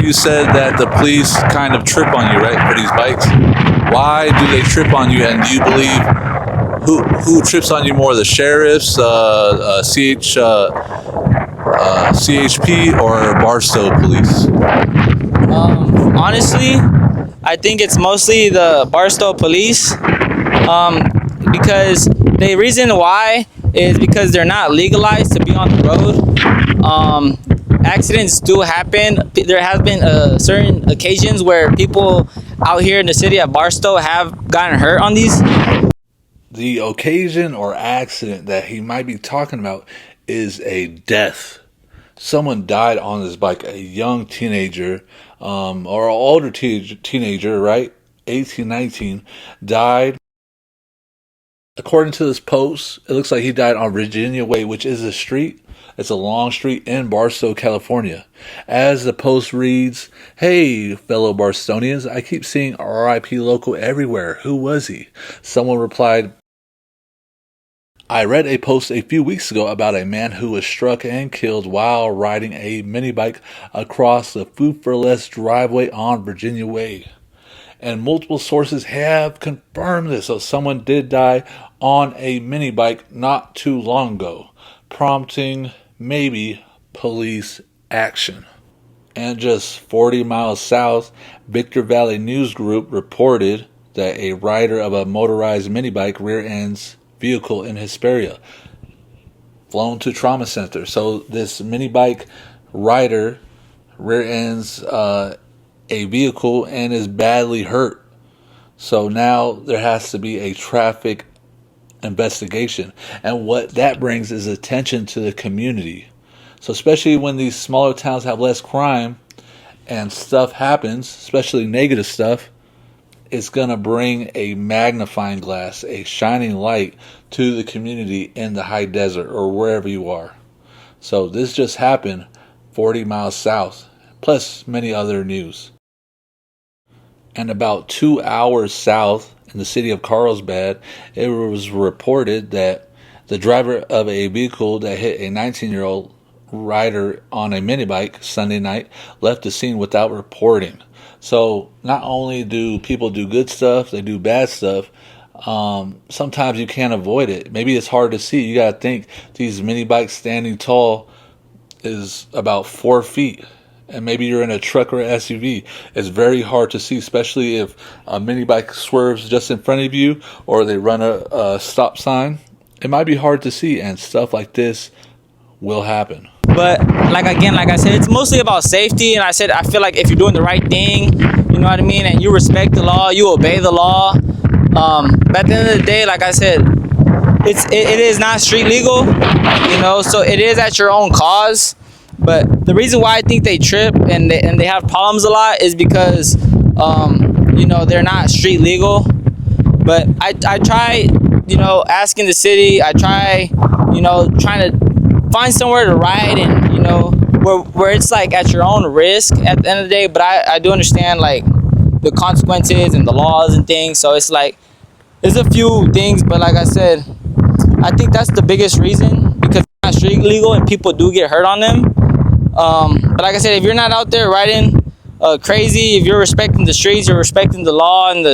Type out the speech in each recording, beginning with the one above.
you said that the police kind of trip on you, right, for these bikes. Why do they trip on you? And do you believe who trips on you more, the sheriffs, CHP, or Barstow police? Honestly, I think it's mostly the Barstow police, because the reason why is because they're not legalized to be on the road. Accidents do happen. There have been certain occasions where people out here in the city of Barstow have gotten hurt on these. The occasion or accident that he might be talking about is a death. Someone died on this bike, a young teenager, or an older teenager, right? 18, 19, died. According to this post, it looks like he died on Virginia Way, which is a street. It's a long street in Barstow, California. As the post reads, "Hey, fellow Barstonians, I keep seeing RIP local everywhere. Who was he?" Someone replied, "I read a post a few weeks ago about a man who was struck and killed while riding a mini bike across the Food for Less driveway on Virginia Way." And multiple sources have confirmed this. So someone did die on a mini bike not too long ago, prompting maybe police action. And just 40 miles south, Victor Valley News Group reported that a rider of a motorized mini bike rear-ends vehicle in Hesperia, flown to trauma center. So this mini bike rider rear-ends a vehicle and is badly hurt. So now there has to be a traffic investigation. And what that brings is attention to the community. So especially when these smaller towns have less crime and stuff happens, especially negative stuff, it's going to bring a magnifying glass, a shining light to the community in the high desert or wherever you are. So this just happened 40 miles south, plus many other news. And about 2 hours south in the city of Carlsbad, it was reported that the driver of a vehicle that hit a 19-year-old rider on a mini bike Sunday night left the scene without reporting. So not only do people do good stuff, they do bad stuff. Sometimes you can't avoid it. Maybe it's hard to see. You got to think these mini bikes standing tall is about 4 feet. And maybe you're in a truck or an SUV. It's very hard to see, especially if a mini bike swerves just in front of you or they run a stop sign. It might be hard to see, and stuff like this will happen. But like I said, it's mostly about safety. And I feel like if you're doing the right thing, you know what I mean, and you respect the law, you obey the law. But at the end of the day, like I said, it is not street legal, so it is at your own cause. But the reason why I think they trip and they have problems a lot is because, they're not street legal. But I try, asking the city. I try, trying to find somewhere to ride and, where it's like at your own risk at the end of the day. But I do understand like the consequences and the laws and things. So it's like, there's a few things, but like I said, I think that's the biggest reason, because it's not street legal and people do get hurt on them. But like I said, if you're not out there riding crazy, if you're respecting the streets, you're respecting the law and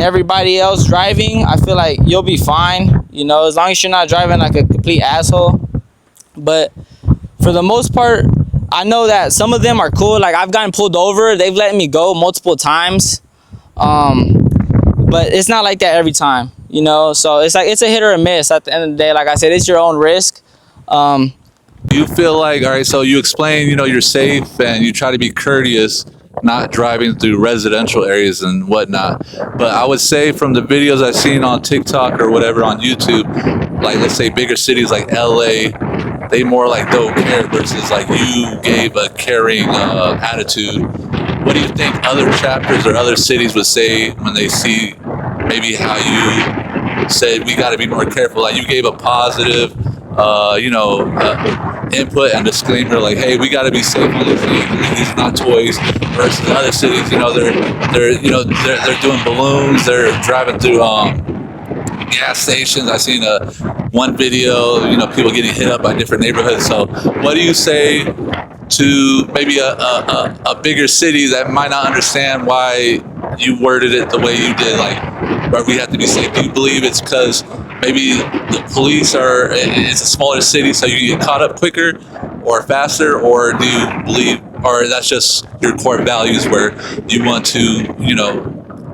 everybody else driving, I feel like you'll be fine. As long as you're not driving like a complete asshole. But for the most part, I know that some of them are cool. Like I've gotten pulled over, they've let me go multiple times. But it's not like that every time. So it's like it's a hit or a miss at the end of the day. Like I said, it's your own risk. You feel like, all right, so you explain, you're safe and you try to be courteous, not driving through residential areas and whatnot. But I would say from the videos I've seen on TikTok or whatever on YouTube, like let's say bigger cities like LA, they more like don't care versus like you gave a caring attitude. What do you think other chapters or other cities would say when they see maybe how you said we got to be more careful? Like you gave a positive input and disclaimer, like, hey, we got to be safe on these things. These are not toys. Versus other cities, they're doing balloons. They're driving through gas stations. I seen one video, people getting hit up by different neighborhoods. So, what do you say to maybe a bigger city that might not understand why you worded it the way you did, like where we have to be safe? Do you believe it's because maybe the police are, it's a smaller city, so you get caught up quicker or faster, or do you believe, or that's just your core values where you want to,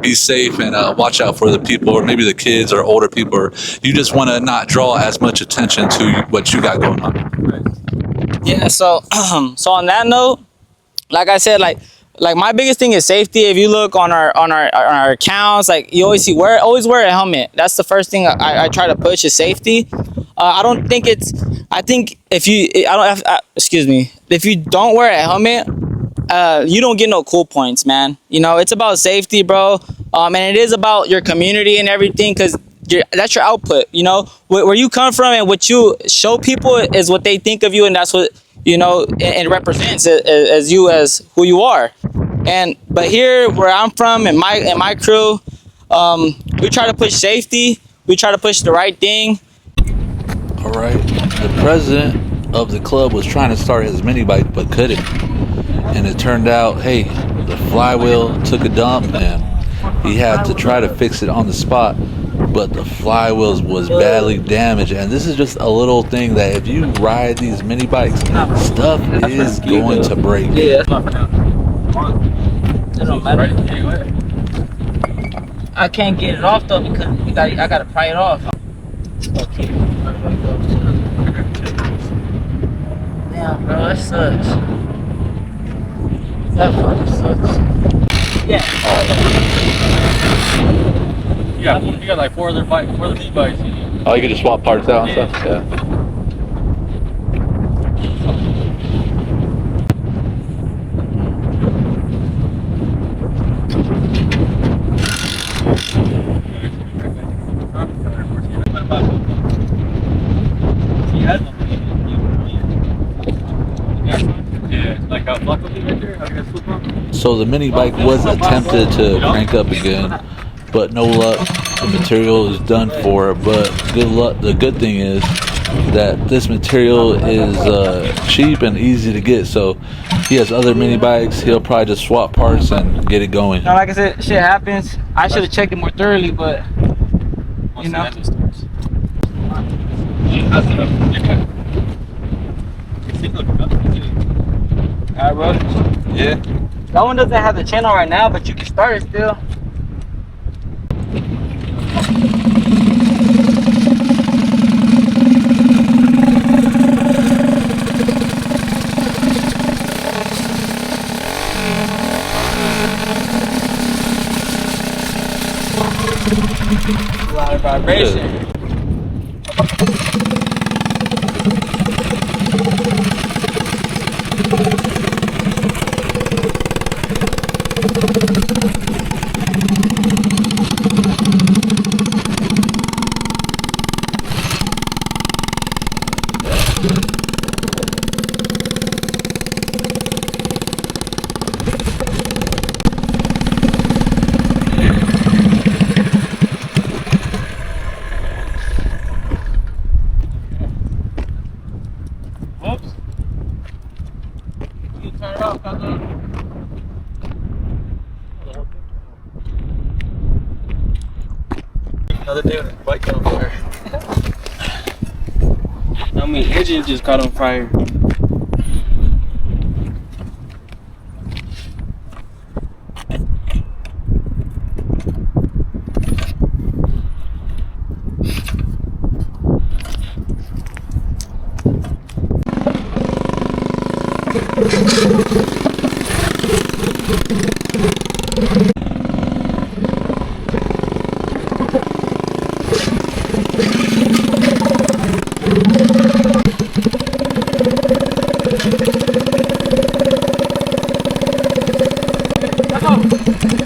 be safe and watch out for the people, or maybe the kids or older people, or you just want to not draw as much attention to what you got going on? Yeah. So so on that note, like I said, like my biggest thing is safety. If you look on our accounts, like you always see always wear a helmet. That's the first thing I try to push is safety. I don't think it's. I think if you excuse me, if you don't wear a helmet, you don't get no cool points, man. It's about safety, bro. And it is about your community and everything, because that's your output. Where you come from and what you show people is what they think of you, and that's what and represents as you, as who you are. But here where I'm from and my crew, we try to push safety. We try to push the right thing. All right. The president of the club was trying to start his mini bike but couldn't, and it turned out, hey, the flywheel took a dump and he had to try to fix it on the spot, but the flywheel was badly damaged. And this is just a little thing that if you ride these mini bikes, stuff is going to break. Yeah, that's not for now. It don't matter. I can't get it off though because I gotta pry it off. Damn, bro, that sucks. That fucking sucks. Yeah. You got like four other e-bikes. Oh, you can just swap parts out and stuff? Yeah. So the mini bike was attempted to crank up again, but no luck. The material is done for, but good luck. The good thing is that this material is cheap and easy to get. So he has other mini bikes. He'll probably just swap parts and get it going. Now, like I said, shit happens. I should have checked it more thoroughly, but Alright, bro. Yeah. That one doesn't have the channel right now, but you can start it still. A lot of vibration. Whoops. You turn it off, Another day with the bike on fire. I mean, engine just caught on fire.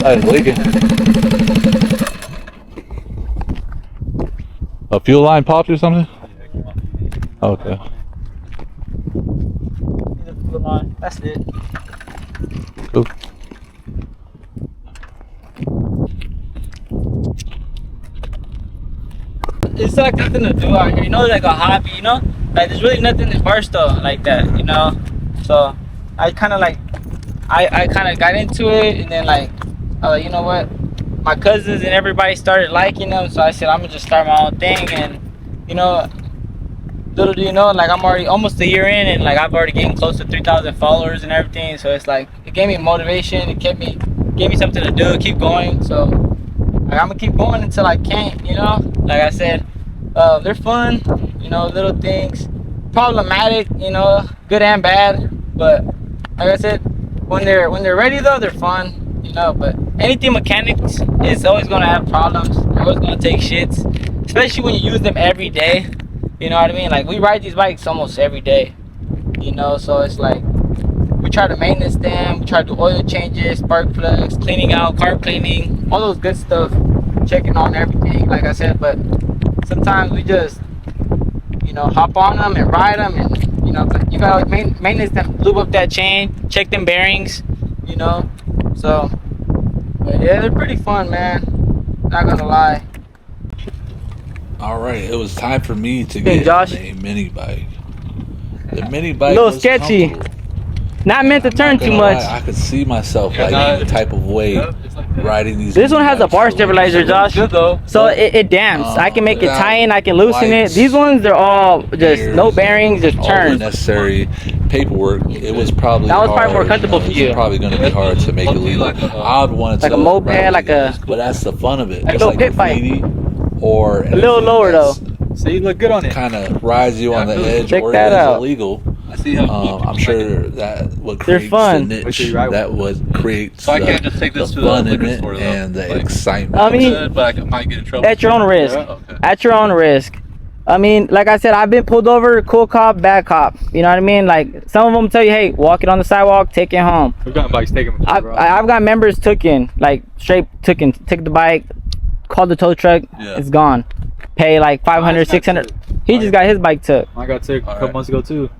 It's leaking. A fuel line popped or something? Okay. That's it. Cool. It's like nothing to do out here, like a hobby, like there's really nothing in Barstow like that, so I kind of like, I kind of got into it, and then like, you know what, my cousins and everybody started liking them, so I said I'm gonna just start my own thing, and you know, little do you know, like I'm already almost a year in, and like I've already gained close to 3,000 followers and everything. So it's like it gave me motivation. It gave me something to do, keep going. So like, I'm gonna keep going until I can't. You know, like I said, they're fun. You know, little things, problematic. You know, good and bad. But like I said, when they're ready though, they're fun. You know, but anything mechanics is always gonna have problems. They're always gonna take shits, especially when you use them every day. You know what I mean? Like we ride these bikes almost every day, you know, so it's like we try to maintenance them, we try to do oil changes, spark plugs, cleaning out, carb cleaning, all those good stuff, checking on everything, like I said. But sometimes we just, you know, hop on them and ride them, and you know, but you gotta maintenance them, lube up that chain, check them bearings, you know. So but yeah, they're pretty fun, man, not gonna lie. All right, it was time for me to Hey, get Josh. a mini bike. The mini bike Little was sketchy. comfortable. Not meant to I'm turn not too gonna much. lie, I could see myself Yeah, like nah, the type of way it's like that. riding these. This one mini has a bikes bar for a living. stabilizer, Josh. Good though. So it damps. I can make it without tighten, I can loosen it. lights, These ones, they're all just no bearings, just All the turns. necessary paperwork. It was probably That was probably more hard, comfortable for it's you. probably going to be hard to make it legal. Like a- I would want it Like to a moped, ride like legal, a- but that's the fun of it. like a It's little pit bike. graffiti or A little lower though. So you look good on it. kind of rides you on the edge, Check or that it is out. illegal. I see how. I'm sure that what They're creates fun. the Make sure niche, you ride that what creates So I the, can't just take this the to the fun in liquor it store, though. and the Like, excitement. I mean, good, but I might get in trouble. at your own risk. Yeah, okay. At your own risk. I mean, like I said, I've been pulled over, cool cop, bad cop. You know what I mean? Like some of them tell you, hey, walk it on the sidewalk, take it home. We've gotten bikes taken. I've got members took the bike, called the tow truck, Yeah. it's gone. Pay like 500, Mine's not 600. took. He just got his bike took. I got sick a couple Alright. months ago too.